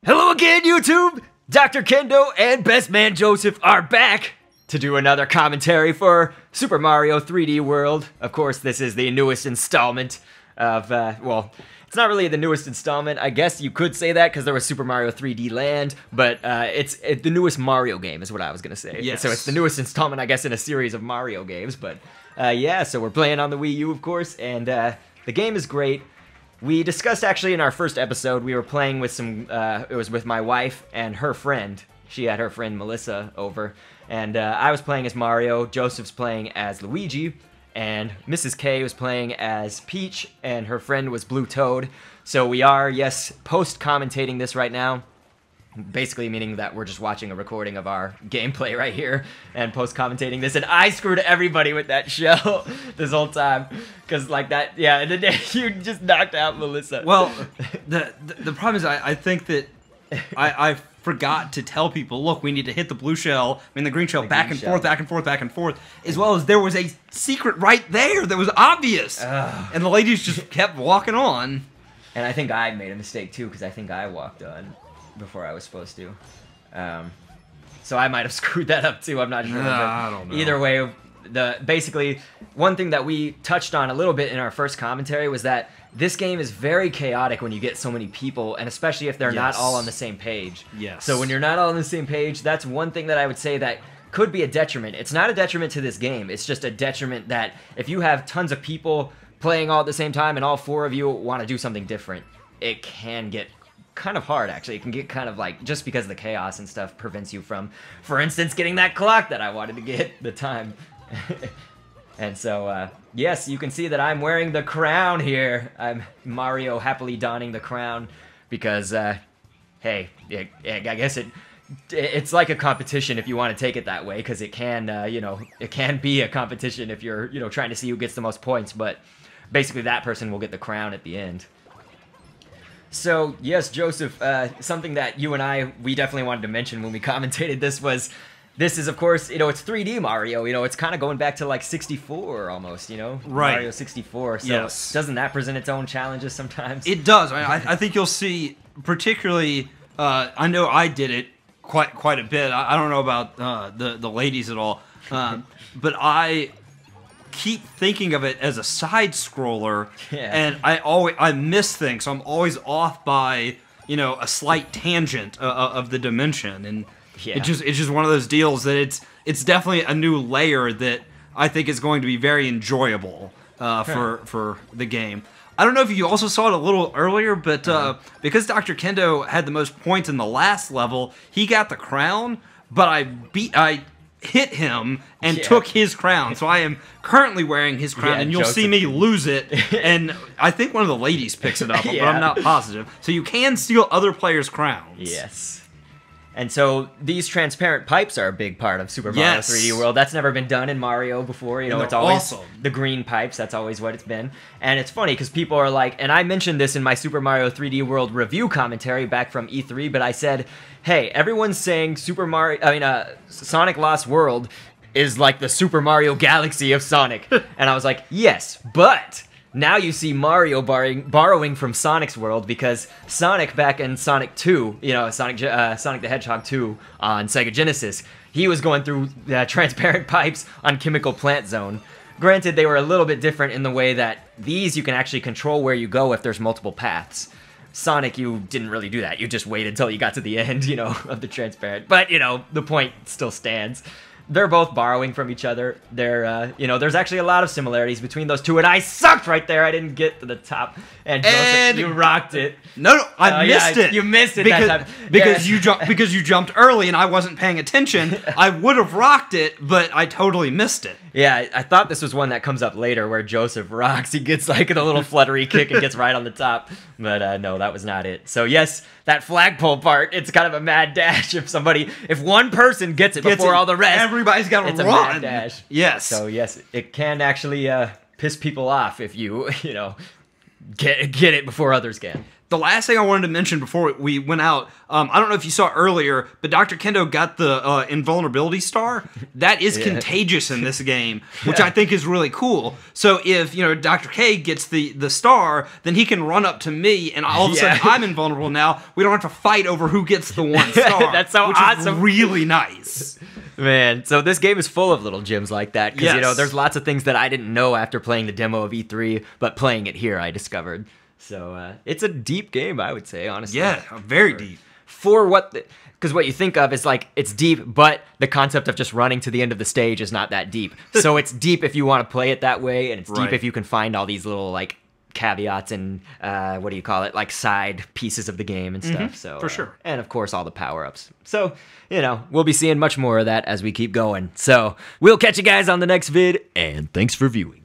Hello again, YouTube! Dr. Kendo and Best Man Joseph are back to do another commentary for Super Mario 3D World. Of course, this is the newest installment of, well, it's not really the newest installment. I guess you could say that because there was Super Mario 3D Land, but it's the newest Mario game is what I was going to say. Yes. So it's the newest installment, I guess, in a series of Mario games. But yeah, so we're playing on the Wii U, of course, and the game is great. We discussed actually in our first episode, we were playing with some, it was with my wife and her friend. She had her friend Melissa over, and I was playing as Mario, Joseph's playing as Luigi, and Mrs. K was playing as Peach, and her friend was Blue Toad. So we are, yes, post-commentating this right now. Basically meaning that we're just watching a recording of our gameplay right here and post-commentating this, and I screwed everybody with that shell this whole time because like that, yeah, and then you just knocked out Melissa. Well, the problem is I think that I forgot to tell people, look, we need to hit the blue shell, the green shell, back and forth, back and forth, back and forth, as well as there was a secret right there that was obvious, and the ladies just kept walking on. And I think I made a mistake too because I think I walked on before I was supposed to. So I might have screwed that up too, I'm not sure. I don't know. Either way, basically, one thing that we touched on a little bit in our first commentary was that this game is very chaotic when you get so many people, and especially if they're not all on the same page. Yes. So when you're not all on the same page, that's one thing that I would say that could be a detriment. It's not a detriment to this game, it's just a detriment that if you have tons of people playing all at the same time and all four of you want to do something different, it can get kind of hard, actually. It can get kind of like, just because the chaos and stuff prevents you from, for instance, getting that clock that I wanted to get, the time. And so, yes, you can see that I'm wearing the crown here. I'm Mario happily donning the crown because, hey, I guess it's like a competition if you want to take it that way, because it can, you know, it can be a competition if you're, you know, trying to see who gets the most points, but basically that person will get the crown at the end. So, yes, Joseph, something that you and I, we definitely wanted to mention when we commentated this was, this is, of course, you know, it's 3D Mario, you know, it's kind of going back to, like, 64 almost, you know? Right. Mario 64, so yes. Doesn't that present its own challenges sometimes? It does. I think you'll see, particularly, I know I did it quite a bit. I don't know about the ladies at all, but I keep thinking of it as a side scroller, and I miss things, so I'm always off by, you know, a slight tangent of the dimension, and it's just one of those deals that it's definitely a new layer that I think is going to be very enjoyable for the game. I don't know if you also saw it a little earlier, but because Dr. Kendo had the most points in the last level, he got the crown, but I hit him and took his crown, so I am currently wearing his crown, and you'll see me lose it, and I think one of the ladies picks it up, but I'm not positive. So you can steal other players' crowns. Yes. And so these transparent pipes are a big part of Super Mario 3D World. That's never been done in Mario before. You know, it's always the green pipes. That's always what it's been. And it's funny because people are like, and I mentioned this in my Super Mario 3D World review commentary back from E3, but I said, hey, everyone's saying Sonic Lost World is like the Super Mario Galaxy of Sonic. And I was like, yes, but now you see Mario borrowing from Sonic's world, because Sonic back in Sonic 2, you know, Sonic the Hedgehog 2 on Sega Genesis, he was going through transparent pipes on Chemical Plant Zone. Granted, they were a little bit different in the way that these you can actually control where you go if there's multiple paths. Sonic, you didn't really do that. You just waited until you got to the end, you know, of the transparent. But, you know, the point still stands. They're both borrowing from each other. They're, you know, there's actually a lot of similarities between those two, and I sucked right there. I didn't get to the top, and Joseph, you rocked it. No, I missed it. You missed it because, that time. Because you jumped early and I wasn't paying attention. I would have rocked it, but I totally missed it. Yeah, I thought this was one that comes up later where Joseph rocks. He gets like a little fluttery kick and gets right on the top. But no, that was not it. So yes, that flagpole part, it's kind of a mad dash. If one person gets it before all the rest, everybody's got to run. It's a mad dash. Yes. So yes, it can actually piss people off if you, you know, get it before others can. The last thing I wanted to mention before we went out, I don't know if you saw earlier, but Dr. Kendo got the invulnerability star. That is contagious in this game, which I think is really cool. So if Dr. K gets the star, then he can run up to me, and all of a sudden I'm invulnerable now. We don't have to fight over who gets the one star. That's so awesome. Is really nice. Man, so this game is full of little gems like that. Because, there's lots of things that I didn't know after playing the demo of E3, but playing it here I discovered. So it's a deep game, I would say, honestly. Yeah, very deep. For because what you think of is like it's deep, but the concept of just running to the end of the stage is not that deep. So it's deep if you want to play it that way, and it's deep if you can find all these little like caveats and like side pieces of the game and stuff. So for sure. And of course all the power-ups. So we'll be seeing much more of that as we keep going. So we'll catch you guys on the next vid, and thanks for viewing.